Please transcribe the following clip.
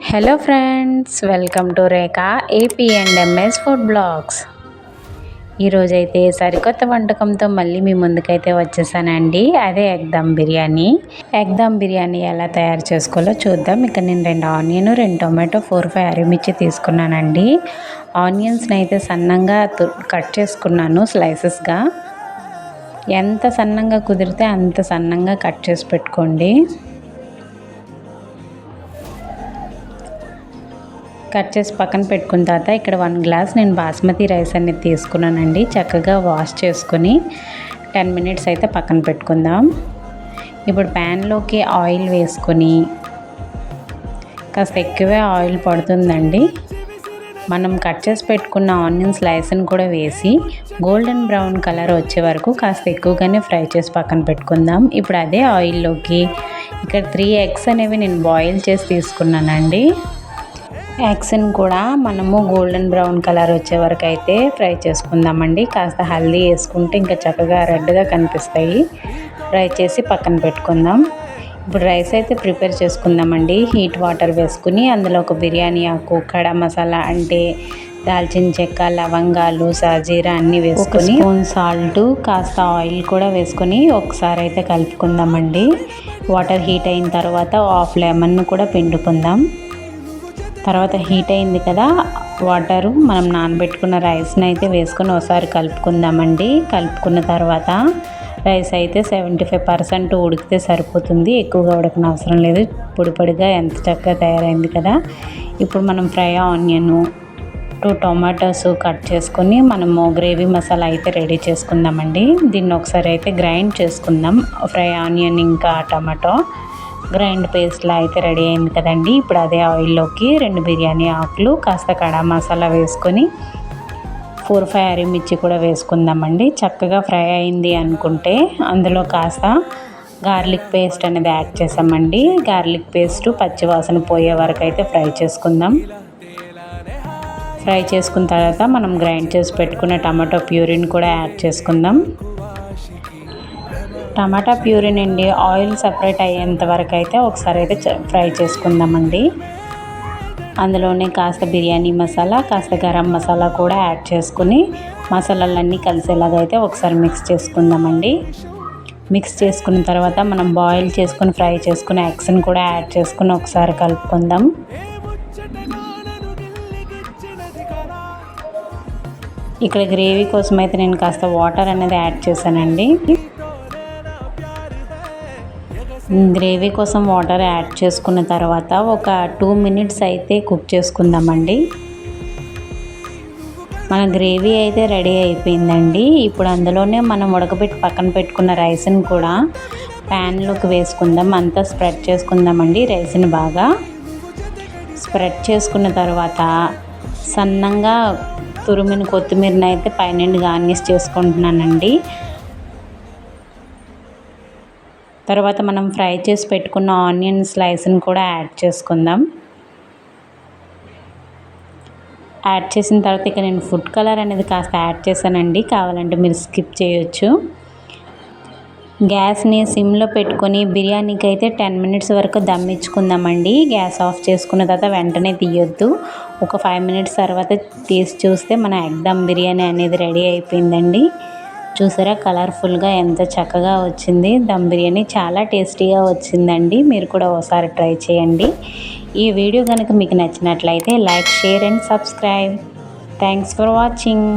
Hello friends, welcome to Rekha AP&MH food blogs. ఈరోజైతే సరికొత్త వంటకంతో మళ్ళీ మీ ముందుకైతే వచ్చేసానండి. అదే ఎగ్ దమ్ బిర్యానీ. ఎగ్ దమ్ బిర్యానీ ఎలా తయారు చేసుకోవాలో చూద్దాం. ఇక్కడ నేను 2 ఆనియన్, 2 టొమాటో, 4-5 అరిమిర్చి తీసుకున్నానండి. ఆనియన్స్ని అయితే సన్నంగా కట్ చేసుకున్నాను స్లైసెస్గా. ఎంత సన్నంగా కుదిరితే అంత సన్నంగా కట్ చేసి పెట్టుకోండి. కట్ చేసి పక్కన పెట్టుకున్న తర్వాత ఇక్కడ 1 గ్లాస్ నేను బాస్మతి రైస్ అనేది తీసుకున్నానండి. చక్కగా వాష్ చేసుకొని 10 మినిట్స్ అయితే పక్కన పెట్టుకుందాం. ఇప్పుడు ప్యాన్లోకి ఆయిల్ వేసుకొని, కాస్త ఎక్కువే ఆయిల్ పడుతుందండి. మనం కట్ చేసి పెట్టుకున్న ఆనియన్ స్లైస్ని కూడా వేసి గోల్డెన్ బ్రౌన్ కలర్ వచ్చే వరకు కాస్త ఎక్కువగానే ఫ్రై చేసి పక్కన పెట్టుకుందాం. ఇప్పుడు అదే ఆయిల్లోకి ఇక్కడ 3 ఎగ్స్ అనేవి నేను బాయిల్ చేసి తీసుకున్నానండి. ఎగ్స్ని కూడా మనము గోల్డెన్ బ్రౌన్ కలర్ వచ్చే వరకు అయితే ఫ్రై చేసుకుందామండి. కాస్త హల్దీ వేసుకుంటే ఇంకా చక్కగా రెడ్గా కనిపిస్తాయి. ఫ్రై చేసి పక్కన పెట్టుకుందాం. ఇప్పుడు రైస్ అయితే ప్రిపేర్ చేసుకుందామండి. హీట్ వాటర్ వేసుకుని అందులో ఒక బిర్యానీ ఆకు, కడా మసాలా అంటే దాల్చిన చెక్క, లవంగాలు, సాజీరా అన్నీ వేసుకొని, 1 స్పూన్ సాల్ట్, కాస్త ఆయిల్ కూడా వేసుకొని ఒకసారి అయితే కలుపుకుందామండి. వాటర్ హీట్ అయిన తర్వాత 1/2 లెమన్ కూడా పిండుకుందాం. తర్వాత హీట్ అయింది కదా, వాటరు మనం నానబెట్టుకున్న రైస్ని అయితే వేసుకొని ఒకసారి కలుపుకుందామండి. కలుపుకున్న తర్వాత రైస్ అయితే 75% ఉడికితే సరిపోతుంది. ఎక్కువగా ఉడకన అవసరం లేదు. పొడి పొడిగా ఎంత చక్కగా తయారైంది కదా. ఇప్పుడు మనం ఫ్రై ఆనియన్, 2 టొమాటోస్ కట్ చేసుకొని మనము గ్రేవీ మసాలా అయితే రెడీ చేసుకుందామండి. దీన్ని ఒకసారి అయితే గ్రైండ్ చేసుకుందాం. ఫ్రై ఆనియన్ ఇంకా టమాటో గ్రైండ్ పేస్ట్లా అయితే రెడీ అయింది కదండి. ఇప్పుడు అదే ఆయిల్లోకి 2 బిర్యానీ ఆకులు, కాస్త కడా మసాలా వేసుకొని 4-5 అరిమిర్చి కూడా వేసుకుందామండి. చక్కగా ఫ్రై అయింది అనుకుంటే అందులో కాస్త గార్లిక్ పేస్ట్ అనేది యాడ్ చేసామండి. గార్లిక్ పేస్ట్ పచ్చివాసన పోయే వరకు అయితే ఫ్రై చేసుకుందాం. ఫ్రై చేసుకున్న తర్వాత మనం గ్రైండ్ చేసి పెట్టుకున్న టమాటో ప్యూరీని కూడా యాడ్ చేసుకుందాం. టమాటా ప్యూరీ నుండి ఆయిల్ సపరేట్ అయ్యేంత వరకు అయితే ఒకసారి అయితే ఫ్రై చేసుకుందామండి. అందులోనే కాస్త బిర్యానీ మసాలా, కాస్త గరం మసాలా కూడా యాడ్ చేసుకుని మసాలాలన్నీ కలిసేలాగా అయితే ఒకసారి మిక్స్ చేసుకుందామండి. మిక్స్ చేసుకున్న తర్వాత మనం బాయిల్ చేసుకుని ఫ్రై చేసుకుని ఎగ్స్ని కూడా యాడ్ చేసుకుని ఒకసారి కలుపుకుందాం. ఇక్కడ గ్రేవీ కోసం అయితే నేను కాస్త వాటర్ అనేది యాడ్ చేశానండి. గ్రేవీ కోసం వాటర్ యాడ్ చేసుకున్న తర్వాత ఒక 2 మినిట్స్ అయితే కుక్ చేసుకుందామండి. మన గ్రేవీ అయితే రెడీ అయిపోయిందండి. ఇప్పుడు అందులోనే మనం ఉడకబెట్టి పక్కన పెట్టుకున్న రైస్ని కూడా ప్యాన్లోకి వేసుకుందాం. అంతా స్ప్రెడ్ చేసుకుందామండి. రైస్ని బాగా స్ప్రెడ్ చేసుకున్న తర్వాత సన్నంగా తురిమిన కొత్తిమీరని అయితే పైనుండి గార్నిష్ చేసుకుంటున్నానండి. తర్వాత మనం ఫ్రై చేసి పెట్టుకున్న ఆనియన్ స్లైస్ని కూడా యాడ్ చేసుకుందాం. యాడ్ చేసిన తర్వాత ఇక నేను ఫుడ్ కలర్ అనేది కాస్త యాడ్ చేశానండి. కావాలంటే మీరు స్కిప్ చేయొచ్చు. గ్యాస్ని సిమ్లో పెట్టుకొని బిర్యానీకి అయితే 10 మినిట్స్ వరకు దమ్ ఇచ్చుకుందామండి. గ్యాస్ ఆఫ్ చేసుకున్న తర్వాత వెంటనే తీయొద్దు. ఒక 5 మినిట్స్ తర్వాత తీసి చూస్తే మన ఎగ్ దమ్ బిర్యానీ అనేది రెడీ అయిపోయిందండి. చూసారా, కలర్ఫుల్గా ఎంత చక్కగా వచ్చింది. దమ్ బిర్యానీ చాలా టేస్టీగా వచ్చిందండి. మీరు కూడా ఒకసారి ట్రై చేయండి. ఈ వీడియో కనుక మీకు నచ్చినట్లయితే like, share and subscribe. Thanks for watching.